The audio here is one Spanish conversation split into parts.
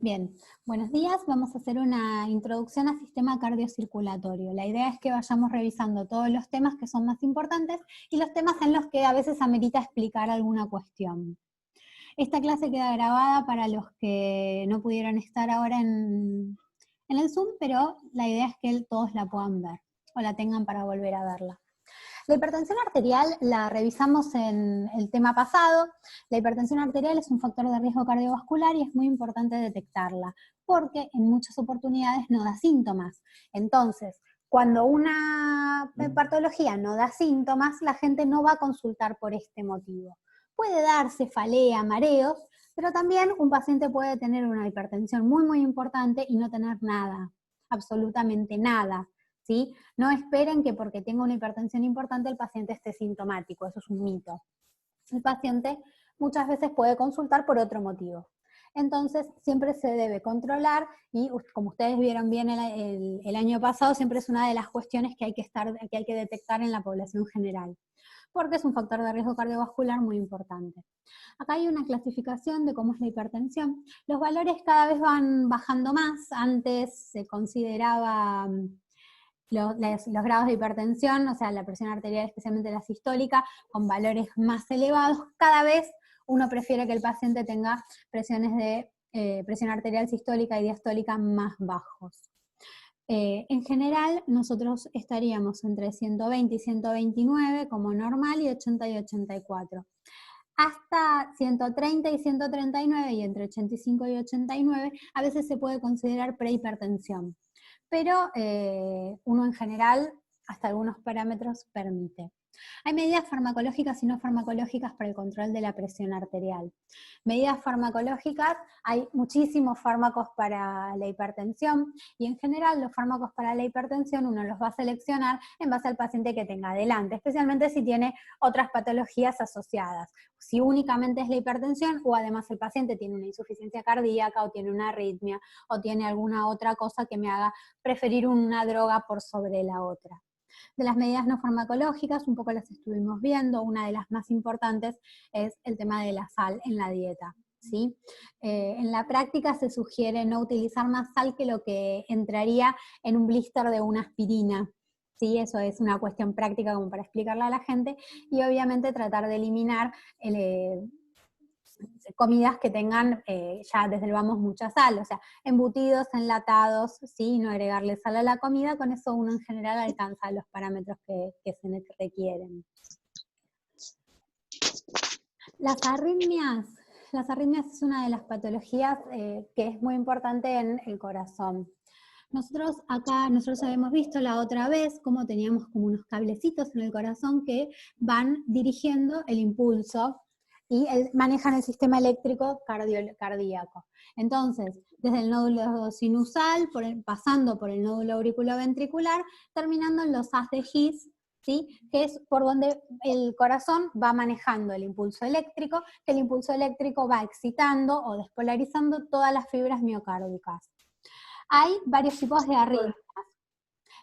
Bien, buenos días. Vamos a hacer una introducción al sistema cardiocirculatorio. La idea es que vayamos revisando todos los temas que son más importantes y los temas en los que a veces amerita explicar alguna cuestión. Esta clase queda grabada para los que no pudieron estar ahora en el Zoom, pero la idea es que todos la puedan ver o la tengan para volver a verla. La hipertensión arterial la revisamos en el tema pasado. La hipertensión arterial es un factor de riesgo cardiovascular y es muy importante detectarla, porque en muchas oportunidades no da síntomas. Entonces, cuando una patología no da síntomas, la gente no va a consultar por este motivo. Puede dar cefalea, mareos, pero también un paciente puede tener una hipertensión muy importante y no tener nada, absolutamente nada. ¿Sí? No esperen que porque tenga una hipertensión importante el paciente esté sintomático, eso es un mito. El paciente muchas veces puede consultar por otro motivo. Entonces siempre se debe controlar y como ustedes vieron bien el año pasado, siempre es una de las cuestiones que hay que detectar en la población general, porque es un factor de riesgo cardiovascular muy importante. Acá hay una clasificación de cómo es la hipertensión. Los valores cada vez van bajando más. Antes se consideraba los grados de hipertensión, o sea, la presión arterial, especialmente la sistólica, con valores más elevados. Cada vez uno prefiere que el paciente tenga presiones de presión arterial sistólica y diastólica más bajos. En general, nosotros estaríamos entre 120 y 129 como normal y 80 y 84. Hasta 130 y 139 y entre 85 y 89 a veces se puede considerar prehipertensión, pero uno en general hasta algunos parámetros permite. Hay medidas farmacológicas y no farmacológicas para el control de la presión arterial. Medidas farmacológicas, hay muchísimos fármacos para la hipertensión y en general los fármacos para la hipertensión uno los va a seleccionar en base al paciente que tenga adelante, especialmente si tiene otras patologías asociadas. Si únicamente es la hipertensión o además el paciente tiene una insuficiencia cardíaca o tiene una arritmia o tiene alguna otra cosa que me haga preferir una droga por sobre la otra. De las medidas no farmacológicas, un poco las estuvimos viendo, una de las más importantes es el tema de la sal en la dieta. ¿Sí? En la práctica se sugiere no utilizar más sal que lo que entraría en un blister de una aspirina. ¿Sí? Eso es una cuestión práctica como para explicarle a la gente, y obviamente tratar de eliminar comidas que tengan ya desde el vamos mucha sal, o sea, embutidos, enlatados, ¿sí? No agregarle sal a la comida, con eso uno en general alcanza los parámetros que se requieren. Las arritmias es una de las patologías que es muy importante en el corazón. Nosotros habíamos visto la otra vez cómo teníamos como unos cablecitos en el corazón que van dirigiendo el impulso y manejan el sistema eléctrico cardíaco. Entonces, desde el nódulo sinusal, pasando por el nódulo auriculoventricular, terminando en los haz de His, ¿sí? Que es por donde el corazón va manejando el impulso eléctrico, que el impulso eléctrico va excitando o despolarizando todas las fibras miocárdicas. Hay varios tipos de arritmias,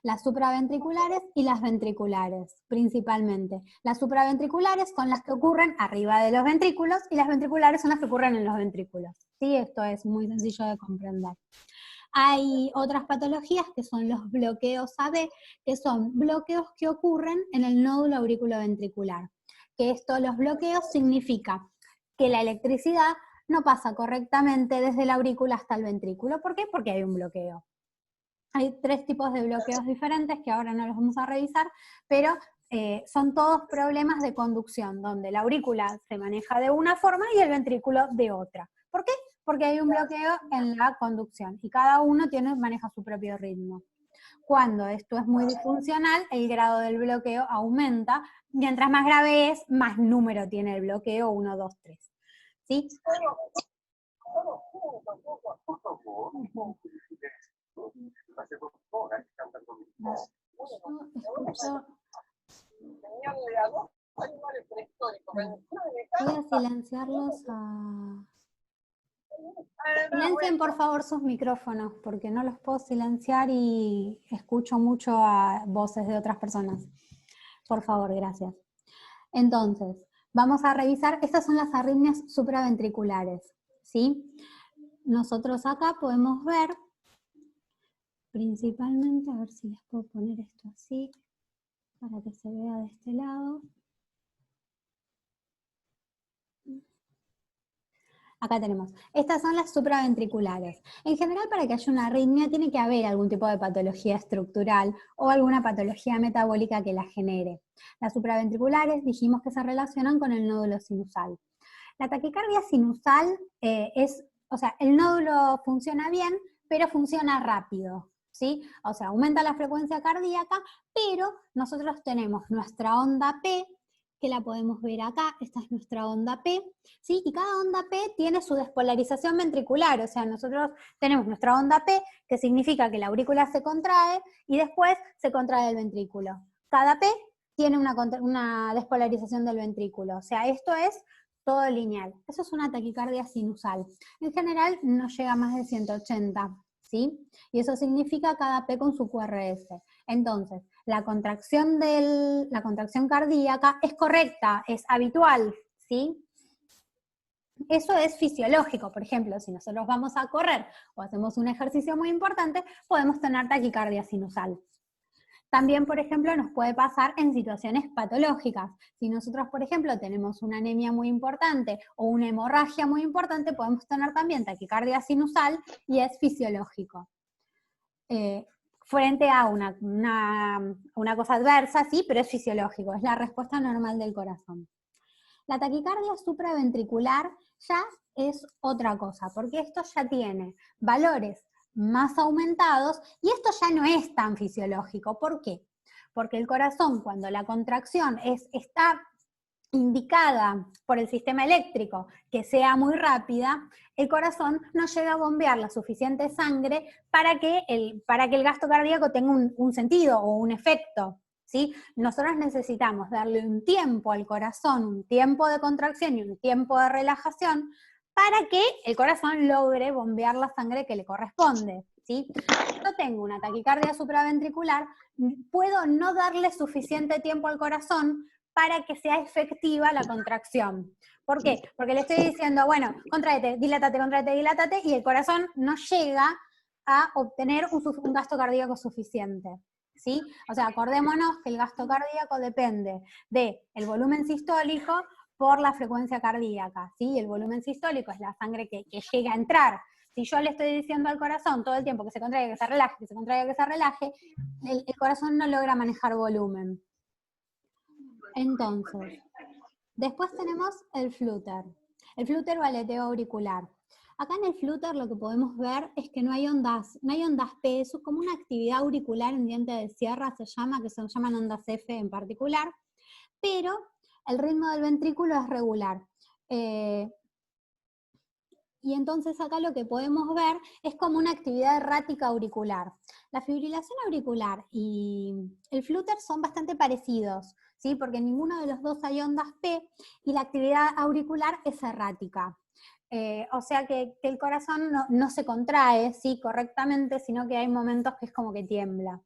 las supraventriculares y las ventriculares, principalmente. Las supraventriculares son las que ocurren arriba de los ventrículos y las ventriculares son las que ocurren en los ventrículos. ¿Sí? Esto es muy sencillo de comprender. Hay otras patologías que son los bloqueos AV, que son bloqueos que ocurren en el nódulo auriculoventricular. Que los bloqueos significa que la electricidad no pasa correctamente desde la aurícula hasta el ventrículo. ¿Por qué? Porque hay un bloqueo. Hay 3 tipos de bloqueos diferentes que ahora no los vamos a revisar, pero son todos problemas de conducción, donde la aurícula se maneja de una forma y el ventrículo de otra. ¿Por qué? Porque hay un bloqueo en la conducción y cada uno maneja su propio ritmo. Cuando esto es muy disfuncional, el grado del bloqueo aumenta. Mientras más grave es, más número tiene el bloqueo, 1, 2, 3. ¿Sí? Voy a silenciarlos Silencien por favor sus micrófonos, porque no los puedo silenciar y escucho mucho a voces de otras personas. Por favor, gracias. Entonces, vamos a revisar, estas son las arritmias supraventriculares, ¿sí? nosotros acá podemos ver, principalmente, a ver si les puedo poner esto así, para que se vea de este lado. Acá tenemos, estas son las supraventriculares. En general, para que haya una arritmia tiene que haber algún tipo de patología estructural o alguna patología metabólica que la genere. Las supraventriculares dijimos que se relacionan con el nódulo sinusal. La taquicardia sinusal o sea, el nódulo funciona bien, pero funciona rápido, ¿sí? O sea, aumenta la frecuencia cardíaca, pero nosotros tenemos nuestra onda P, que la podemos ver acá, esta es nuestra onda P, ¿sí? Y cada onda P tiene su despolarización ventricular, o sea, nosotros tenemos nuestra onda P, que significa que la aurícula se contrae y después se contrae el ventrículo. Cada P tiene una despolarización del ventrículo, o sea, esto es todo lineal. Eso es una taquicardia sinusal. En general no llega a más de 180, ¿sí? Y eso significa cada P con su QRS. Entonces, la contracción cardíaca es correcta, es habitual, ¿sí? Eso es fisiológico. Por ejemplo, si nosotros vamos a correr o hacemos un ejercicio muy importante, podemos tener taquicardia sinusal. También, por ejemplo, nos puede pasar en situaciones patológicas. Si nosotros, por ejemplo, tenemos una anemia muy importante o una hemorragia muy importante, podemos tener también taquicardia sinusal y es fisiológico. Frente a una cosa adversa, sí, pero es fisiológico, es la respuesta normal del corazón. La taquicardia supraventricular ya es otra cosa, porque esto ya tiene valores más aumentados y esto ya no es tan fisiológico. ¿Por qué? Porque el corazón, cuando la contracción está indicada por el sistema eléctrico que sea muy rápida, el corazón no llega a bombear la suficiente sangre para que el gasto cardíaco tenga un sentido o un efecto. ¿Sí? Nosotros necesitamos darle un tiempo al corazón, un tiempo de contracción y un tiempo de relajación para que el corazón logre bombear la sangre que le corresponde. ¿Sí? Si yo tengo una taquicardia supraventricular, puedo no darle suficiente tiempo al corazón para que sea efectiva la contracción. ¿Por qué? Porque le estoy diciendo, bueno, contráete, dilátate, y el corazón no llega a obtener un gasto cardíaco suficiente. ¿Sí? O sea, acordémonos que el gasto cardíaco depende del volumen sistólico por la frecuencia cardíaca, ¿sí? El volumen sistólico es la sangre que llega a entrar. Si yo le estoy diciendo al corazón todo el tiempo que se contraiga, que se relaje, que se contraiga, que se relaje, el corazón no logra manejar volumen. Entonces, después tenemos el flúter o aleteo auricular. Acá en el flúter lo que podemos ver es que no hay ondas P, eso es como una actividad auricular en diente de sierra, que se llaman ondas F en particular, pero el ritmo del ventrículo es regular. Y entonces acá lo que podemos ver es como una actividad errática auricular. La fibrilación auricular y el flúter son bastante parecidos, ¿sí? Porque en ninguno de los dos hay ondas P y la actividad auricular es errática. O sea que el corazón no se contrae, ¿sí? Correctamente, sino que hay momentos que es como que tiembla.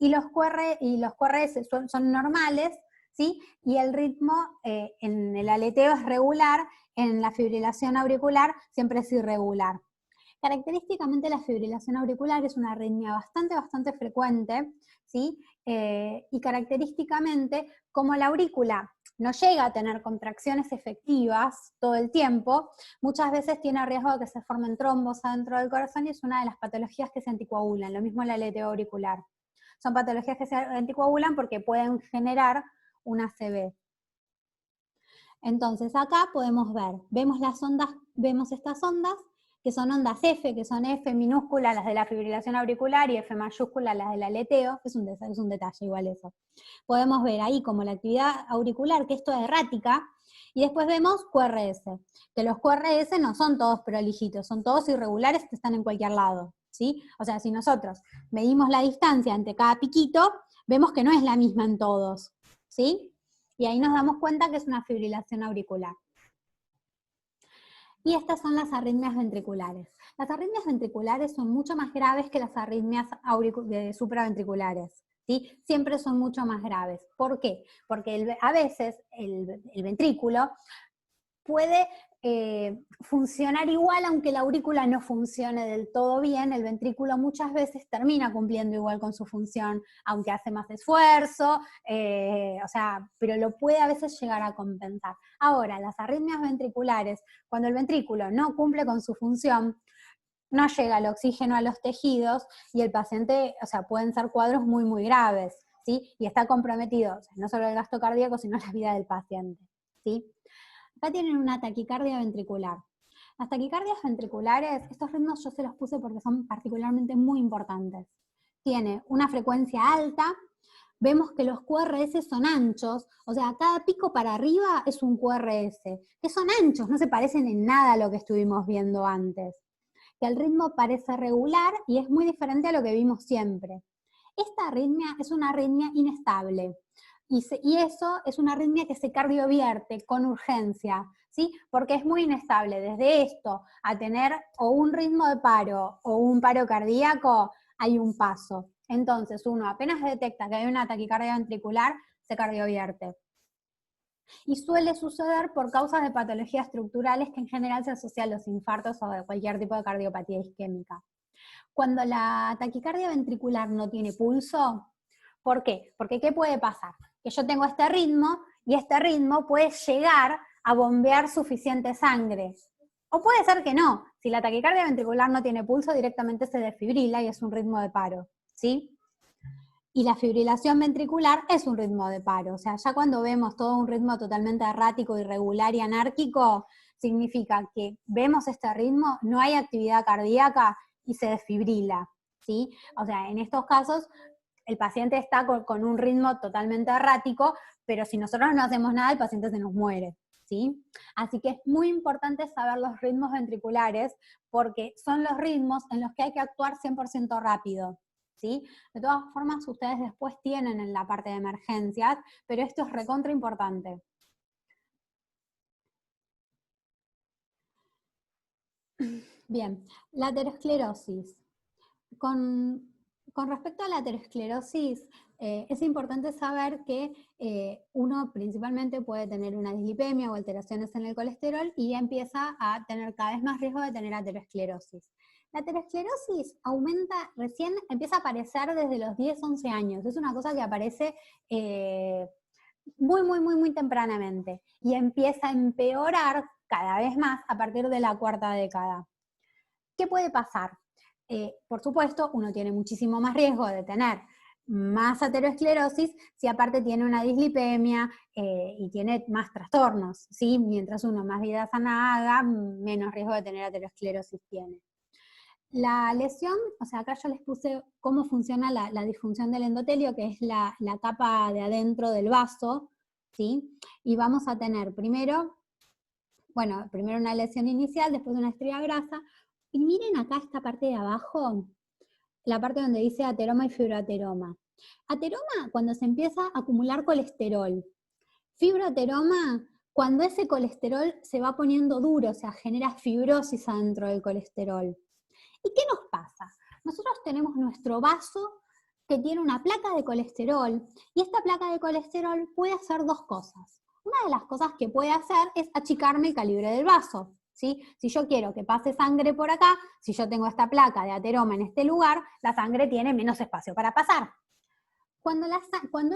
Y los QRS son normales, ¿sí? Y el ritmo en el aleteo es regular, en la fibrilación auricular siempre es irregular. Característicamente la fibrilación auricular es una arritmia bastante frecuente, ¿sí? Y característicamente, como la aurícula no llega a tener contracciones efectivas todo el tiempo, muchas veces tiene riesgo de que se formen trombos adentro del corazón y es una de las patologías que se anticoagulan, lo mismo el aleteo auricular. Son patologías que se anticoagulan porque pueden generar una ACV. Entonces acá podemos ver, vemos estas ondas, que son ondas F, que son F minúscula las de la fibrilación auricular y F mayúscula las del aleteo, es un detalle igual eso. Podemos ver ahí como la actividad auricular, que esto es errática, y después vemos QRS, que los QRS no son todos prolijitos, son todos irregulares que están en cualquier lado, ¿sí? O sea, si nosotros medimos la distancia entre cada piquito, vemos que no es la misma en todos, ¿sí? Y ahí nos damos cuenta que es una fibrilación auricular. Y estas son las arritmias ventriculares. Las arritmias ventriculares son mucho más graves que las arritmias supraventriculares, ¿sí? Siempre son mucho más graves. ¿Por qué? Porque a veces el ventrículo puede funcionar igual, aunque la aurícula no funcione del todo bien. El ventrículo muchas veces termina cumpliendo igual con su función, aunque hace más esfuerzo, pero lo puede a veces llegar a compensar. Ahora, las arritmias ventriculares, cuando el ventrículo no cumple con su función, no llega el oxígeno a los tejidos y el paciente, pueden ser cuadros muy, muy graves, ¿sí? Y está comprometido, no solo el gasto cardíaco, sino la vida del paciente, ¿sí? Acá tienen una taquicardia ventricular. Las taquicardias ventriculares, estos ritmos yo se los puse porque son particularmente muy importantes. Tiene una frecuencia alta, vemos que los QRS son anchos, cada pico para arriba es un QRS, que son anchos, no se parecen en nada a lo que estuvimos viendo antes. Que el ritmo parece regular y es muy diferente a lo que vimos siempre. Esta arritmia es una arritmia inestable. Y eso es una arritmia que se cardiovierte con urgencia, ¿sí? Porque es muy inestable. Desde esto a tener o un ritmo de paro o un paro cardíaco, hay un paso. Entonces, uno apenas detecta que hay una taquicardia ventricular, se cardiovierte. Y suele suceder por causas de patologías estructurales que en general se asocian a los infartos o a cualquier tipo de cardiopatía isquémica. Cuando la taquicardia ventricular no tiene pulso, ¿por qué? Porque ¿qué puede pasar? Que yo tengo este ritmo y este ritmo puede llegar a bombear suficiente sangre. O puede ser que no. Si la taquicardia ventricular no tiene pulso, directamente se desfibrila y es un ritmo de paro, ¿sí? Y la fibrilación ventricular es un ritmo de paro. Ya cuando vemos todo un ritmo totalmente errático, irregular y anárquico, significa que vemos este ritmo, no hay actividad cardíaca y se desfibrila, ¿sí? En estos casos, el paciente está con un ritmo totalmente errático, pero si nosotros no hacemos nada, el paciente se nos muere, ¿sí? Así que es muy importante saber los ritmos ventriculares, porque son los ritmos en los que hay que actuar 100% rápido, ¿sí? De todas formas, ustedes después tienen en la parte de emergencias, pero esto es recontra importante. Bien, la aterosclerosis. Con respecto a la aterosclerosis, es importante saber que uno principalmente puede tener una dislipemia o alteraciones en el colesterol y ya empieza a tener cada vez más riesgo de tener aterosclerosis. La aterosclerosis empieza a aparecer desde los 10, 11 años. Es una cosa que aparece muy, muy, muy, muy tempranamente y empieza a empeorar cada vez más a partir de la cuarta década. ¿Qué puede pasar? Por supuesto, uno tiene muchísimo más riesgo de tener más aterosclerosis si aparte tiene una dislipemia y tiene más trastornos, ¿sí? Mientras uno más vida sana haga, menos riesgo de tener aterosclerosis tiene. La lesión, acá yo les puse cómo funciona la disfunción del endotelio, que es la capa de adentro del vaso, ¿sí? Y vamos a tener primero una lesión inicial, después una estría grasa. Y miren acá esta parte de abajo, la parte donde dice ateroma y fibroateroma. Ateroma cuando se empieza a acumular colesterol. Fibroateroma cuando ese colesterol se va poniendo duro, genera fibrosis adentro del colesterol. ¿Y qué nos pasa? Nosotros tenemos nuestro vaso que tiene una placa de colesterol y esta placa de colesterol puede hacer dos cosas. Una de las cosas que puede hacer es achicarme el calibre del vaso, ¿sí? Si yo quiero que pase sangre por acá, si yo tengo esta placa de ateroma en este lugar, la sangre tiene menos espacio para pasar. Cuando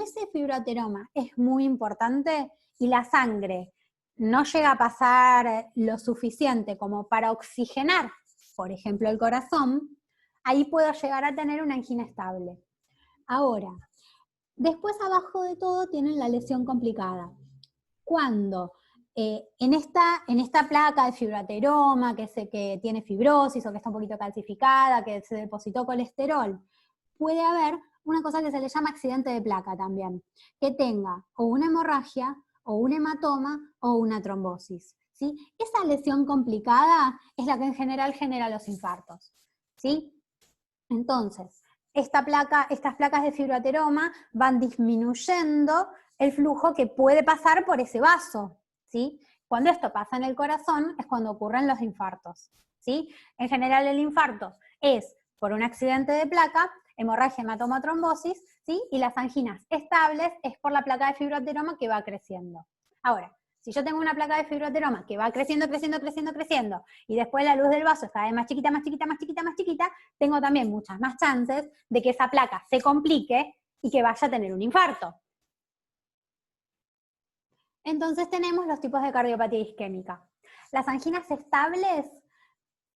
ese fibroateroma es muy importante y la sangre no llega a pasar lo suficiente como para oxigenar, por ejemplo, el corazón, ahí puedo llegar a tener una angina estable. Ahora, después abajo de todo tienen la lesión complicada. Cuando en esta placa de fibroateroma, que tiene fibrosis o que está un poquito calcificada, que se depositó colesterol, puede haber una cosa que se le llama accidente de placa también, que tenga o una hemorragia, o un hematoma, o una trombosis, ¿sí? Esa lesión complicada es la que en general genera los infartos, ¿sí? Entonces, estas placas de fibroateroma van disminuyendo el flujo que puede pasar por ese vaso, ¿sí? Cuando esto pasa en el corazón es cuando ocurren los infartos, ¿sí? En general el infarto es por un accidente de placa, hemorragia, hematoma, trombosis, ¿sí? Y las anginas estables es por la placa de fibroateroma que va creciendo. Ahora, Si yo tengo una placa de fibroateroma que va creciendo, creciendo, creciendo, creciendo, y después la luz del vaso es cada vez más chiquita, más chiquita, más chiquita, más chiquita, tengo también muchas más chances de que esa placa se complique y que vaya a tener un infarto. Entonces tenemos los tipos de cardiopatía isquémica. Las anginas estables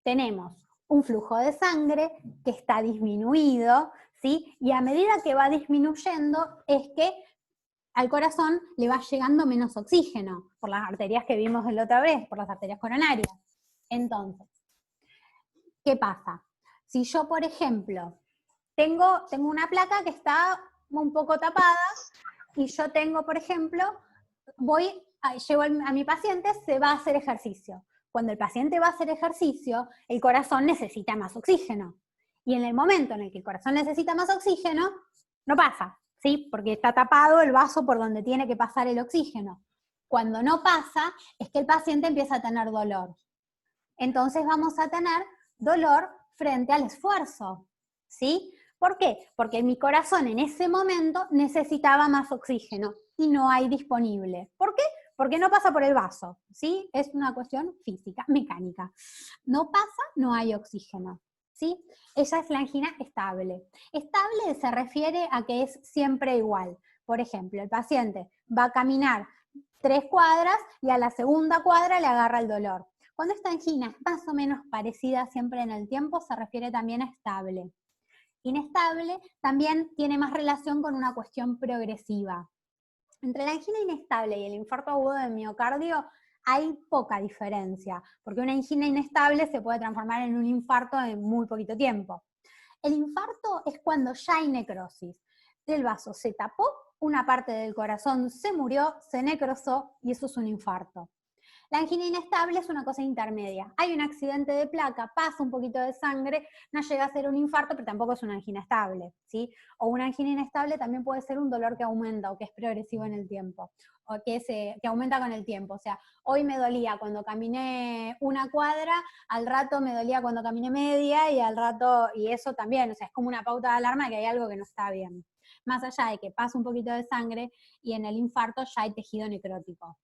tenemos un flujo de sangre que está disminuido, ¿sí? Y a medida que va disminuyendo es que al corazón le va llegando menos oxígeno por las arterias que vimos la otra vez, por las arterias coronarias. Entonces, ¿qué pasa? Si yo, por ejemplo, tengo una placa que está un poco tapada y yo tengo, por ejemplo, llevo a mi paciente, se va a hacer ejercicio. Cuando el paciente va a hacer ejercicio, el corazón necesita más oxígeno. Y en el momento en el que el corazón necesita más oxígeno, no pasa, ¿sí? Porque está tapado el vaso por donde tiene que pasar el oxígeno. Cuando no pasa, es que el paciente empieza a tener dolor. Entonces vamos a tener dolor frente al esfuerzo, ¿sí? ¿Por qué? Porque mi corazón en ese momento necesitaba más oxígeno y no hay disponible. ¿Por qué? Porque no pasa por el vaso, ¿sí? Es una cuestión física, mecánica. No pasa, no hay oxígeno, ¿sí? Ella es la angina estable. Estable se refiere a que es siempre igual. Por ejemplo, el paciente va a caminar 3 cuadras y a la segunda cuadra le agarra el dolor. Cuando esta angina es más o menos parecida siempre en el tiempo, se refiere también a estable. Inestable también tiene más relación con una cuestión progresiva. Entre la angina inestable y el infarto agudo de miocardio hay poca diferencia, porque una angina inestable se puede transformar en un infarto en muy poquito tiempo. El infarto es cuando ya hay necrosis. El vaso se tapó, una parte del corazón se murió, se necrosó y eso es un infarto. La angina inestable es una cosa intermedia. Hay un accidente de placa, pasa un poquito de sangre, no llega a ser un infarto, pero tampoco es una angina estable, ¿sí? O una angina inestable también puede ser un dolor que aumenta o que es progresivo en el tiempo, o que aumenta con el tiempo. O sea, hoy me dolía cuando caminé una cuadra, al rato me dolía cuando caminé media y al rato, y eso también, o sea, es como una pauta de alarma de que hay algo que no está bien. Más allá de que pasa un poquito de sangre y en el infarto ya hay tejido necrótico.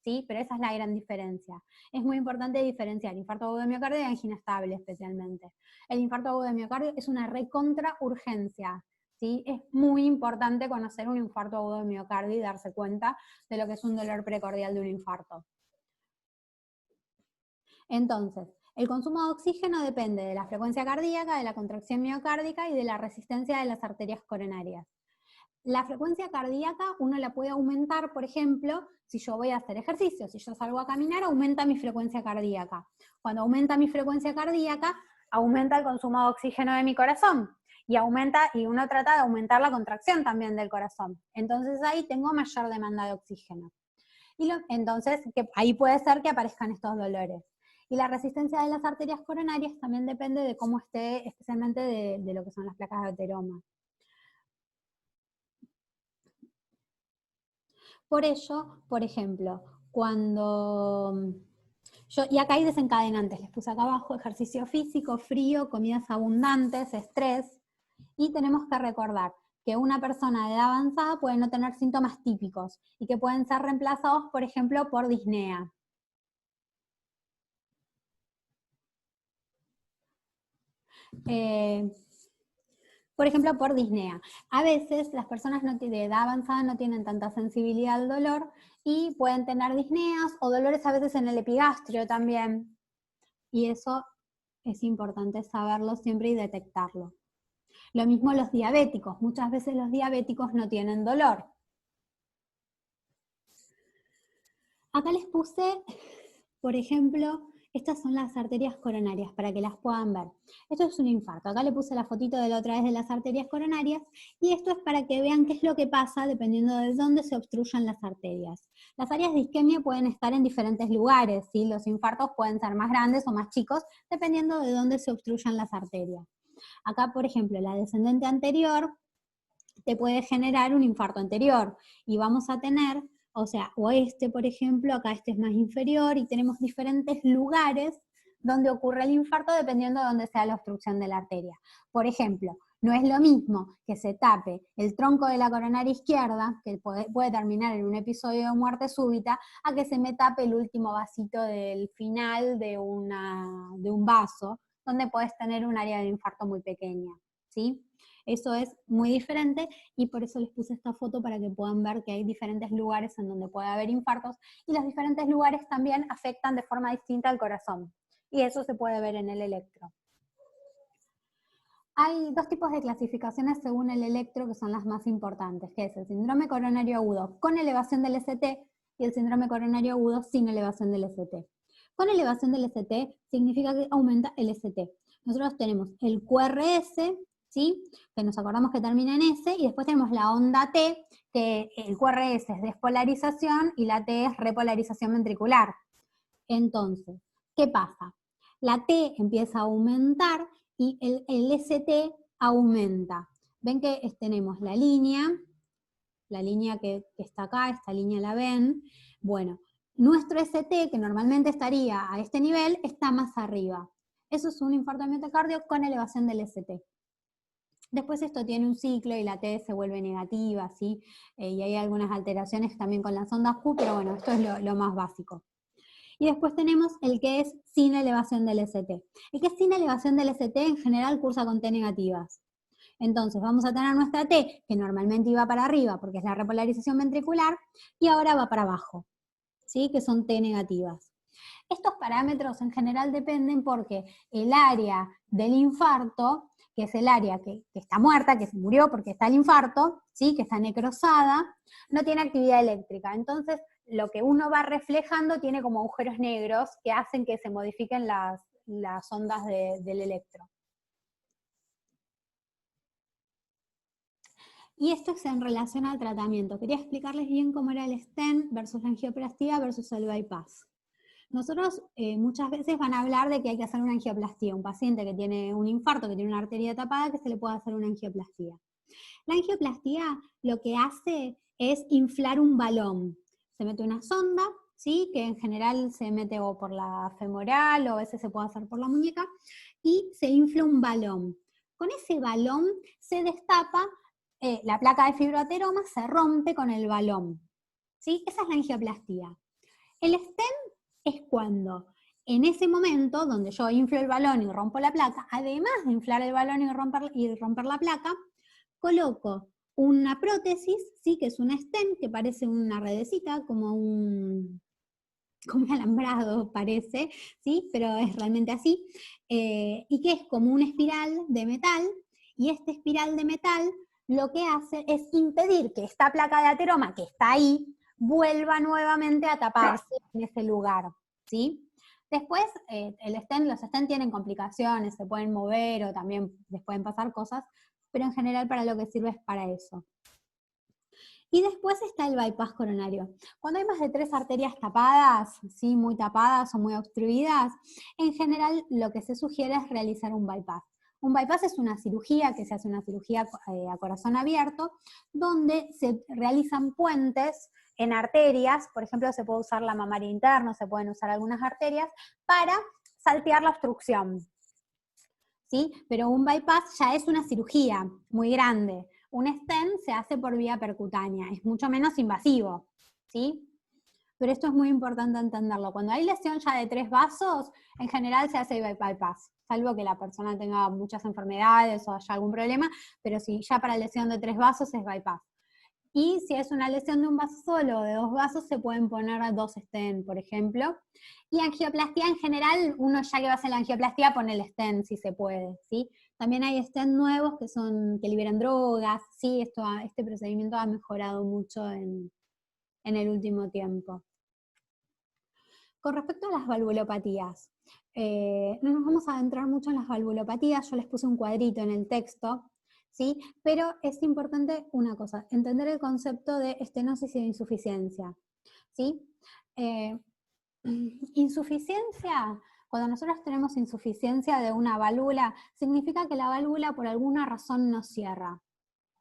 ¿Sí? Pero esa es la gran diferencia. Es muy importante diferenciar infarto agudo de miocardio y angina estable especialmente. El infarto agudo de miocardio es una recontra urgencia, ¿sí? Es muy importante conocer un infarto agudo de miocardio y darse cuenta de lo que es un dolor precordial de un infarto. Entonces, el consumo de oxígeno depende de la frecuencia cardíaca, de la contracción miocárdica y de la resistencia de las arterias coronarias. La frecuencia cardíaca uno la puede aumentar, por ejemplo, si yo voy a hacer ejercicio, si yo salgo a caminar, aumenta mi frecuencia cardíaca. Cuando aumenta mi frecuencia cardíaca, aumenta el consumo de oxígeno de mi corazón. Y uno trata de aumentar la contracción también del corazón. Entonces ahí tengo mayor demanda de oxígeno. Entonces ahí puede ser que aparezcan estos dolores. Y la resistencia de las arterias coronarias también depende de cómo esté, especialmente de lo que son las placas de ateroma. Por ello, por ejemplo, y acá hay desencadenantes, les puse acá abajo, ejercicio físico, frío, comidas abundantes, estrés, y tenemos que recordar que una persona de edad avanzada puede no tener síntomas típicos y que pueden ser reemplazados, por ejemplo, por disnea. Por ejemplo, por disnea. A veces las personas de edad avanzada no tienen tanta sensibilidad al dolor y pueden tener disneas o dolores a veces en el epigastrio también. Y eso es importante saberlo siempre y detectarlo. Lo mismo los diabéticos. Muchas veces los diabéticos no tienen dolor. Acá les puse, por ejemplo, estas son las arterias coronarias, para que las puedan ver. Esto es un infarto. Acá le puse la fotito de la otra vez de las arterias coronarias, y esto es para que vean qué es lo que pasa dependiendo de dónde se obstruyan las arterias. Las áreas de isquemia pueden estar en diferentes lugares, ¿sí? Los infartos pueden ser más grandes o más chicos, dependiendo de dónde se obstruyan las arterias. Acá, por ejemplo, la descendente anterior te puede generar un infarto anterior, y vamos a tener... O sea, o por ejemplo, acá este es más inferior y tenemos diferentes lugares donde ocurre el infarto dependiendo de dónde sea la obstrucción de la arteria. Por ejemplo, No es lo mismo que se tape el tronco de la coronaria izquierda, que puede terminar en un episodio de muerte súbita, a que se me tape el último vasito del final de un vaso, donde puedes tener un área de infarto muy pequeña, ¿sí? Eso es muy diferente y por eso les puse esta foto para que puedan ver que hay diferentes lugares en donde puede haber infartos y los diferentes lugares también afectan de forma distinta al corazón. Y eso se puede ver en el electro. Hay dos tipos de clasificaciones según el electro que son las más importantes, que es el síndrome coronario agudo con elevación del ST y el síndrome coronario agudo sin elevación del ST. Con elevación del ST significa que aumenta el ST. Nosotros tenemos el QRS, ¿sí? Que nos acordamos que termina en S, y después tenemos la onda T, que el QRS es despolarización y la T es repolarización ventricular. Entonces, ¿qué pasa? La T empieza a aumentar y el ST aumenta. Ven que tenemos la línea que está acá, esta línea la ven. Bueno, nuestro ST, que normalmente estaría a este nivel, está más arriba. Eso es un infarto de miocardio con elevación del ST. Después esto tiene un ciclo y la T se vuelve negativa, ¿sí? Y hay algunas alteraciones también con las ondas Q, pero bueno, esto es lo más básico. Y después tenemos el que es sin elevación del ST. El que es sin elevación del ST en general cursa con T negativas. Entonces vamos a tener nuestra T, que normalmente iba para arriba porque es la repolarización ventricular, y ahora va para abajo, ¿sí? Que son T negativas. Estos parámetros en general dependen porque el área del infarto, que es el área que está muerta, que se murió porque está el infarto, ¿sí? Que está necrosada, no tiene actividad eléctrica. Entonces, lo que uno va reflejando tiene como agujeros negros que hacen que se modifiquen las ondas del electro. Y esto es en relación al tratamiento. Quería explicarles bien cómo era el stent versus la angioplastía versus el bypass. Nosotros muchas veces van a hablar de que hay que hacer una angioplastía. Un paciente que tiene un infarto, que tiene una arteria tapada, que se le puede hacer una angioplastía. La angioplastía lo que hace es inflar un balón. Se mete una sonda, ¿sí? Que en general se mete o por la femoral o a veces se puede hacer por la muñeca, y se infla un balón. Con ese balón se destapa la placa de fibroateroma, se rompe con el balón, ¿sí? Esa es la angioplastía. El stent es cuando en ese momento donde yo inflo el balón y rompo la placa, además de inflar el balón y romper la placa, coloco una prótesis, ¿sí? Que es un stent que parece una redecita, como un alambrado parece, ¿sí? Pero es realmente así, y que es como una espiral de metal, y esta espiral de metal lo que hace es impedir que esta placa de ateroma que está ahí vuelva nuevamente a taparse en ese lugar, ¿sí? Después, los stent tienen complicaciones, se pueden mover o también les pueden pasar cosas, pero en general para lo que sirve es para eso. Y después está el bypass coronario. Cuando hay más de 3 arterias tapadas, ¿sí? Muy tapadas o muy obstruidas, en general lo que se sugiere es realizar un bypass. Un bypass es una cirugía que se hace una cirugía a corazón abierto, donde se realizan puentes en arterias, por ejemplo, se puede usar la mamaria interna, se pueden usar algunas arterias, para saltear la obstrucción, ¿sí? Pero un bypass ya es una cirugía muy grande. Un stent se hace por vía percutánea, es mucho menos invasivo, ¿sí? Pero esto es muy importante entenderlo. Cuando hay lesión ya de 3 vasos, en general se hace bypass, salvo que la persona tenga muchas enfermedades o haya algún problema, pero si ya para lesión de 3 vasos es bypass. Y si es una lesión de un vaso solo o de 2 vasos, se pueden poner 2 stent, por ejemplo. Y angioplastía en general, uno ya que va a hacer la angioplastía pone el stent si se puede, ¿sí? También hay stent nuevos que liberan drogas, ¿sí? Este procedimiento ha mejorado mucho en el último tiempo. Con respecto a las valvulopatías, no nos vamos a adentrar mucho en las valvulopatías, yo les puse un cuadrito en el texto, ¿sí? Pero es importante una cosa, entender el concepto de estenosis y de insuficiencia, ¿sí? Insuficiencia, cuando nosotros tenemos insuficiencia de una válvula, significa que la válvula por alguna razón no cierra,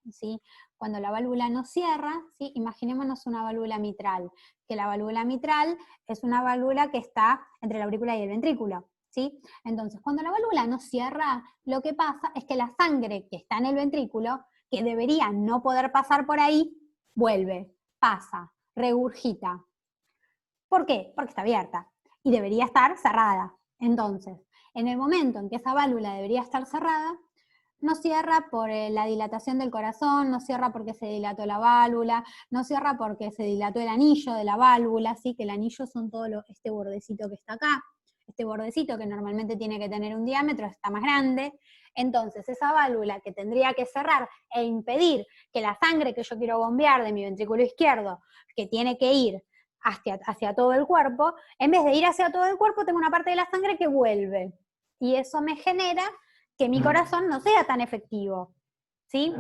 ¿sí? Cuando la válvula no cierra, ¿sí? Imaginémonos una válvula mitral, que la válvula mitral es una válvula que está entre la aurícula y el ventrículo. ¿sí? Entonces, cuando la válvula no cierra, lo que pasa es que la sangre que está en el ventrículo, que debería no poder pasar por ahí, vuelve, pasa, regurgita. ¿Por qué? Porque está abierta y debería estar cerrada. Entonces, en el momento en que esa válvula debería estar cerrada, no cierra por la dilatación del corazón, no cierra porque se dilató la válvula, no cierra porque se dilató el anillo de la válvula, ¿sí? Que el anillo son todo este bordecito que está acá, este bordecito que normalmente tiene que tener un diámetro, está más grande. Entonces, esa válvula que tendría que cerrar e impedir que la sangre que yo quiero bombear de mi ventrículo izquierdo, que tiene que ir hacia todo el cuerpo, en vez de ir hacia todo el cuerpo, tengo una parte de la sangre que vuelve. Y eso me genera que mi corazón no sea tan efectivo, ¿sí?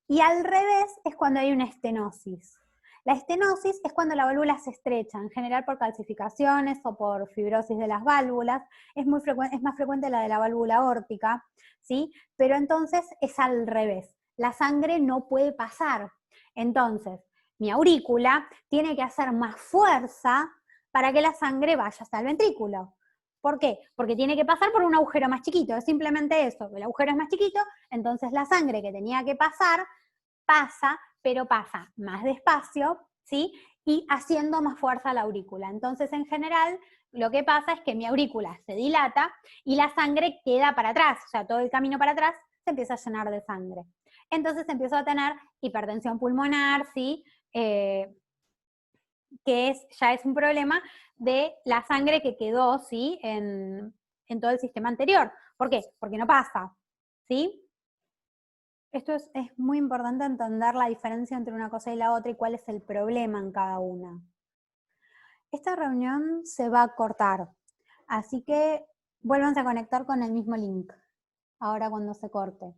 Y al revés es cuando hay una estenosis. La estenosis es cuando la válvula se estrecha, en general por calcificaciones o por fibrosis de las válvulas. Es más frecuente la de la válvula aórtica, ¿sí? Pero entonces es al revés. La sangre no puede pasar. Entonces, mi aurícula tiene que hacer más fuerza para que la sangre vaya hasta el ventrículo. ¿Por qué? Porque tiene que pasar por un agujero más chiquito, es simplemente eso, el agujero es más chiquito, entonces la sangre que tenía que pasar, pasa, pero pasa más despacio, ¿sí? Y haciendo más fuerza a la aurícula. Entonces, en general, lo que pasa es que mi aurícula se dilata y la sangre queda para atrás, o sea, todo el camino para atrás se empieza a llenar de sangre. Entonces empiezo a tener hipertensión pulmonar, ¿sí? Que ya es un problema de la sangre que quedó, ¿sí? En todo el sistema anterior. ¿Por qué? Porque no pasa, ¿sí? Esto es muy importante entender la diferencia entre una cosa y la otra y cuál es el problema en cada una. Esta reunión se va a cortar, así que vuélvanse a conectar con el mismo link, ahora cuando se corte.